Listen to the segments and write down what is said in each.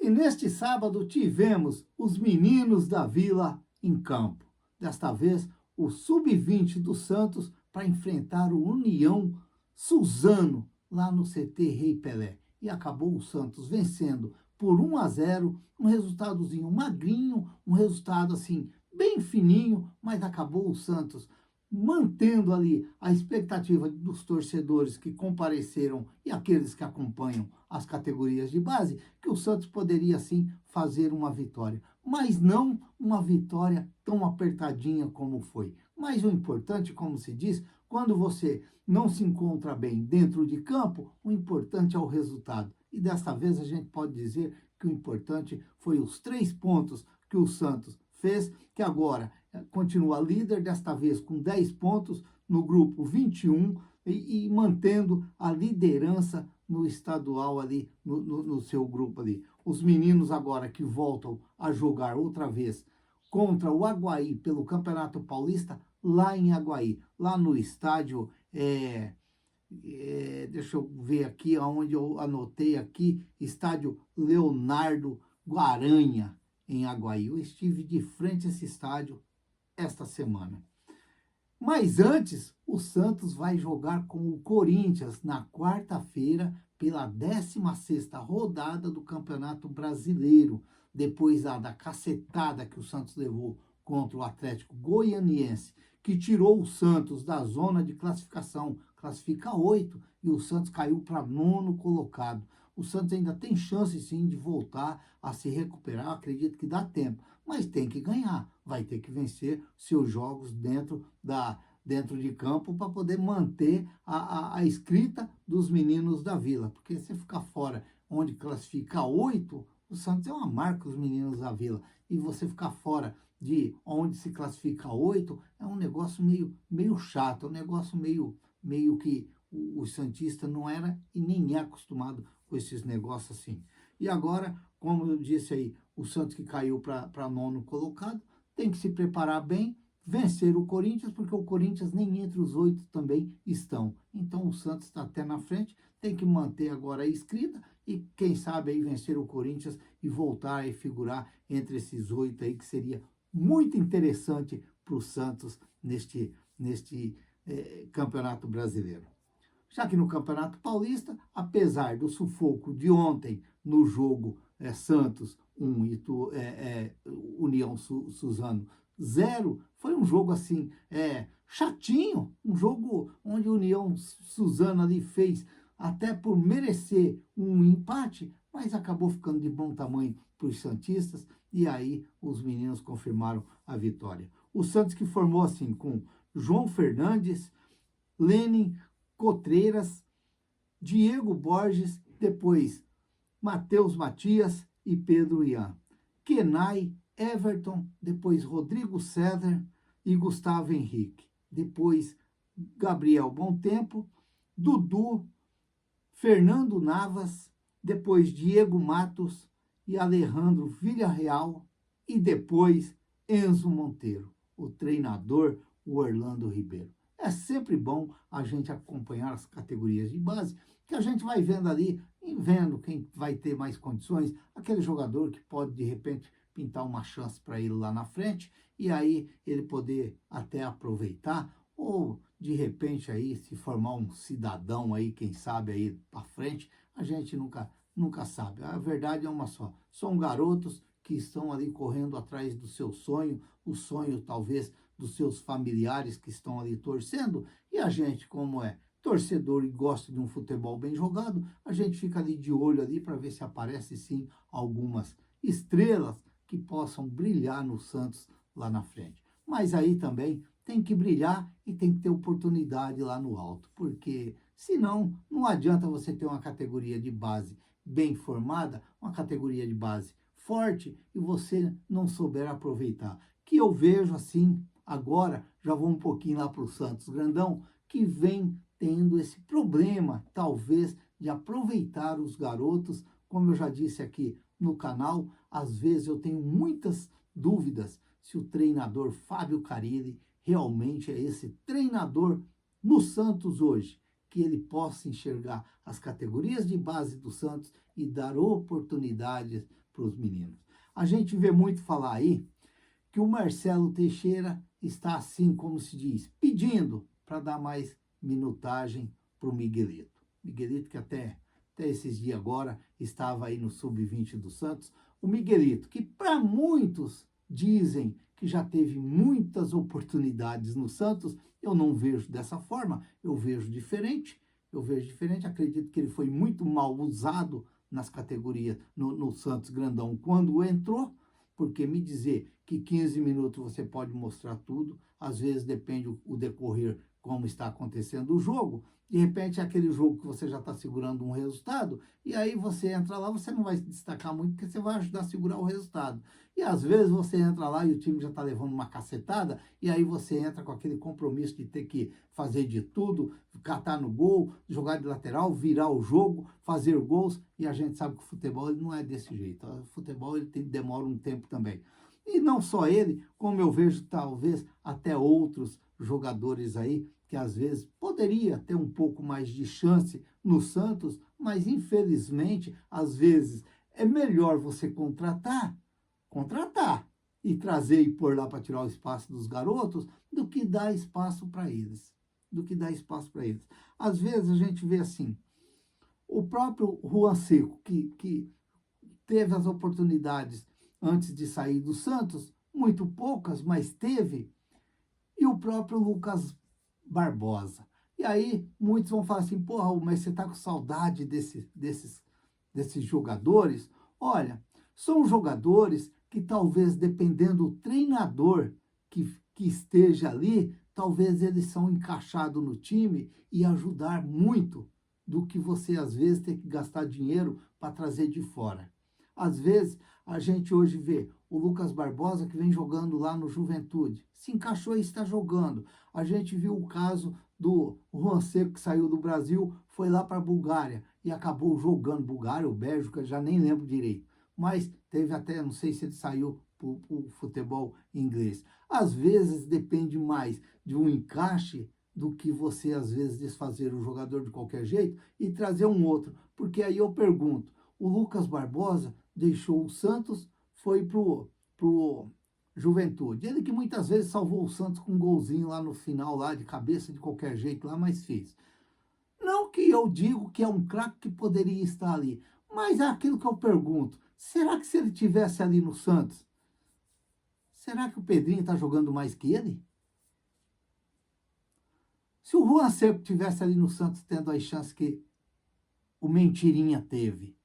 E neste sábado tivemos os meninos da Vila em campo. Desta vez, o Sub-20 do Santos para enfrentar o União Suzano lá no CT Rei Pelé. E acabou o Santos vencendo por 1-0, um resultadozinho magrinho, um resultado assim bem fininho, mas acabou o Santos mantendo ali a expectativa dos torcedores que compareceram e aqueles que acompanham as categorias de base, que o Santos poderia sim fazer uma vitória, mas não uma vitória tão apertadinha como foi. Mas o importante, como se diz, quando você não se encontra bem dentro de campo, o importante é o resultado. E desta vez a gente pode dizer que o importante foi os 3 pontos que o Santos fez, que agora continua líder, desta vez com 10 pontos no grupo 21 e mantendo a liderança no estadual ali, no seu grupo ali. Os meninos agora que voltam a jogar outra vez contra o Aguaí pelo Campeonato Paulista, lá em Aguaí, lá no estádio, deixa eu ver aqui, onde eu anotei aqui, estádio Leonardo Guaranha, em Aguaí. Eu estive de frente a esse estádio esta semana. Mas antes, o Santos vai jogar com o Corinthians na quarta-feira pela 16ª rodada do Campeonato Brasileiro, depois da cacetada que o Santos levou contra o Atlético Goianiense, que tirou o Santos da zona de classificação, classifica 8, e o Santos caiu para 9º colocado. O Santos ainda tem chance sim de voltar a se recuperar, acredito que dá tempo, mas tem que ganhar, vai ter que vencer seus jogos dentro de campo para poder manter a escrita dos meninos da Vila, porque se ficar fora onde classifica 8, o Santos é uma marca os meninos da Vila, e você ficar fora de onde se classifica 8 é um negócio meio chato, é um negócio meio que o santista não era e nem é acostumado com esses negócios assim. E agora, como eu disse aí, o Santos que caiu para 9º colocado, tem que se preparar bem, vencer o Corinthians, porque o Corinthians nem entre os 8 também estão. Então o Santos está até na frente, tem que manter agora a escrita e quem sabe aí vencer o Corinthians e voltar a figurar entre esses 8 aí, que seria muito interessante para o Santos neste Campeonato Brasileiro. Já que no Campeonato Paulista, apesar do sufoco de ontem no jogo Santos 1 e União Suzano 0, foi um jogo assim, chatinho, um jogo onde a União Suzano ali fez até por merecer um empate, mas acabou ficando de bom tamanho para os santistas, e aí os meninos confirmaram a vitória. O Santos que formou assim com João Fernandes, Lenin, Cotreiras, Diego Borges, depois Matheus Matias e Pedro Ian. Kenai, Everton, depois Rodrigo César e Gustavo Henrique. Depois Gabriel Bontempo, Dudu, Fernando Navas, depois Diego Matos e Alejandro Villarreal e depois Enzo Monteiro, o treinador, o Orlando Ribeiro. É sempre bom a gente acompanhar as categorias de base, que a gente vai vendo ali, e vendo quem vai ter mais condições, aquele jogador que pode, de repente, pintar uma chance para ele lá na frente, e aí ele poder até aproveitar, ou, de repente, aí se formar um cidadão aí, quem sabe, aí para frente, a gente nunca sabe. A verdade é uma só. São garotos que estão ali correndo atrás do seu sonho, o sonho, talvez, dos seus familiares que estão ali torcendo, e a gente, como é torcedor e gosta de um futebol bem jogado, a gente fica ali de olho ali para ver se aparece sim algumas estrelas que possam brilhar no Santos lá na frente. Mas aí também tem que brilhar e tem que ter oportunidade lá no alto, porque senão não adianta você ter uma categoria de base bem formada, uma categoria de base forte e você não souber aproveitar. Que eu vejo assim, agora, já vou um pouquinho lá para o Santos Grandão, que vem tendo esse problema, talvez, de aproveitar os garotos. Como eu já disse aqui no canal, às vezes eu tenho muitas dúvidas se o treinador Fábio Carille realmente é esse treinador no Santos hoje, que ele possa enxergar as categorias de base do Santos e dar oportunidades para os meninos. A gente vê muito falar aí que o Marcelo Teixeira está assim, como se diz, pedindo para dar mais minutagem para o Miguelito. Miguelito que até esses dias agora estava aí no Sub-20 do Santos. O Miguelito, que para muitos dizem que já teve muitas oportunidades no Santos, eu não vejo dessa forma, eu vejo diferente. Acredito que ele foi muito mal usado nas categorias, no Santos Grandão, quando entrou, porque me dizer que 15 minutos você pode mostrar tudo, às vezes depende o decorrer, como está acontecendo o jogo, de repente é aquele jogo que você já está segurando um resultado, e aí você entra lá, você não vai se destacar muito, porque você vai ajudar a segurar o resultado. E às vezes você entra lá e o time já está levando uma cacetada, e aí você entra com aquele compromisso de ter que fazer de tudo, catar no gol, jogar de lateral, virar o jogo, fazer gols, e a gente sabe que o futebol ele não é desse jeito. O futebol ele demora um tempo também. E não só ele, como eu vejo talvez até outros jogadores aí, que às vezes poderia ter um pouco mais de chance no Santos, mas infelizmente, às vezes, é melhor você contratar e trazer e pôr lá para tirar o espaço dos garotos, do que dar espaço para eles. Às vezes a gente vê assim, o próprio Juan Seco, que teve as oportunidades antes de sair do Santos, muito poucas, mas teve, e o próprio Lucas Barbosa. E aí muitos vão falar assim, porra, mas você tá com saudade desses jogadores? Olha, são jogadores que talvez, dependendo do treinador que esteja ali, talvez eles são encaixados no time e ajudar muito do que você, às vezes, tem que gastar dinheiro para trazer de fora. Às vezes, a gente hoje vê o Lucas Barbosa, que vem jogando lá no Juventude, se encaixou e está jogando. A gente viu o caso do Juan Seco, que saiu do Brasil, foi lá para a Bulgária e acabou jogando. Bulgária ou Bélgica, já nem lembro direito. Mas teve até, não sei se ele saiu para o futebol inglês. Às vezes depende mais de um encaixe do que você, às vezes, desfazer o jogador de qualquer jeito e trazer um outro. Porque aí eu pergunto, o Lucas Barbosa deixou o Santos, foi pro Juventude. Ele que muitas vezes salvou o Santos com um golzinho lá no final, lá de cabeça, de qualquer jeito lá, mas fez. Não que eu digo que é um craque que poderia estar ali, mas é aquilo que eu pergunto. Será que se ele tivesse ali no Santos, será que o Pedrinho está jogando mais que ele? Se o Juan Seco tivesse ali no Santos tendo as chances que o Mentirinha teve,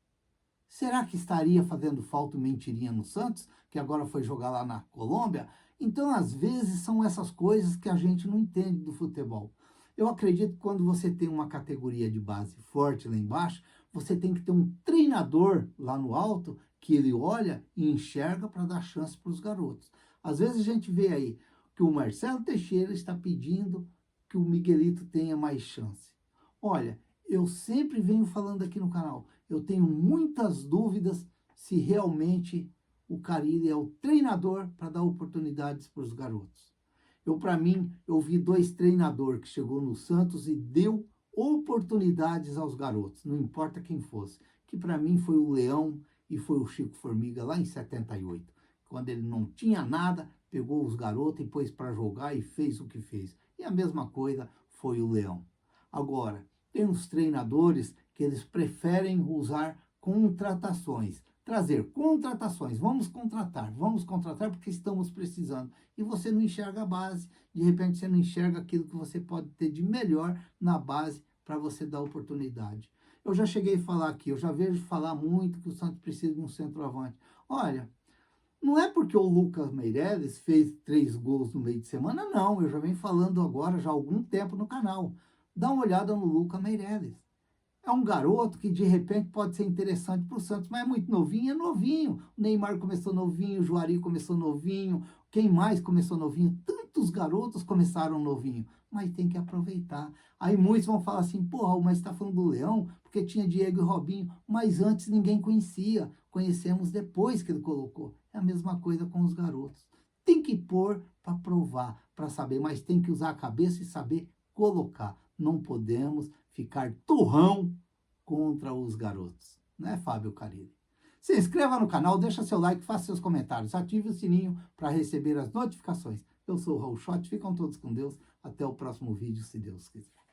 será que estaria fazendo falta o Mentirinha no Santos, que agora foi jogar lá na Colômbia? Então, às vezes, são essas coisas que a gente não entende do futebol. Eu acredito que quando você tem uma categoria de base forte lá embaixo, você tem que ter um treinador lá no alto que ele olha e enxerga para dar chance para os garotos. Às vezes a gente vê aí que o Marcelo Teixeira está pedindo que o Miguelito tenha mais chance. Olha, eu sempre venho falando aqui no canal, eu tenho muitas dúvidas se realmente o Carille é o treinador para dar oportunidades para os garotos. Para mim, eu vi 2 treinadores que chegou no Santos e deu oportunidades aos garotos, não importa quem fosse, que para mim foi o Leão e foi o Chico Formiga lá em 78, quando ele não tinha nada, pegou os garotos e pôs para jogar e fez o que fez. E a mesma coisa foi o Leão. Agora, tem uns treinadores que eles preferem usar contratações, trazer contratações, vamos contratar porque estamos precisando. E você não enxerga a base, de repente você não enxerga aquilo que você pode ter de melhor na base para você dar oportunidade. Eu já cheguei a falar aqui, eu já vejo falar muito que o Santos precisa de um centroavante. Olha, não é porque o Lucas Meireles fez 3 gols no meio de semana, não. Eu já venho falando agora já há algum tempo no canal. Dá uma olhada no Lucas Meireles. É um garoto que de repente pode ser interessante para o Santos, mas é muito novinho, é novinho. O Neymar começou novinho, o Juari começou novinho, quem mais começou novinho? Tantos garotos começaram novinho, mas tem que aproveitar. Aí muitos vão falar assim, porra, mas está falando do Leão, porque tinha Diego e Robinho, mas antes ninguém conhecia, conhecemos depois que ele colocou. É a mesma coisa com os garotos. Tem que pôr para provar, para saber, mas tem que usar a cabeça e saber colocar. Não podemos ficar turrão contra os garotos. né, Fábio Carilli? Se inscreva no canal, deixa seu like, faça seus comentários, ative o sininho para receber as notificações. Eu sou o Raul Schott, ficam todos com Deus, até o próximo vídeo, se Deus quiser.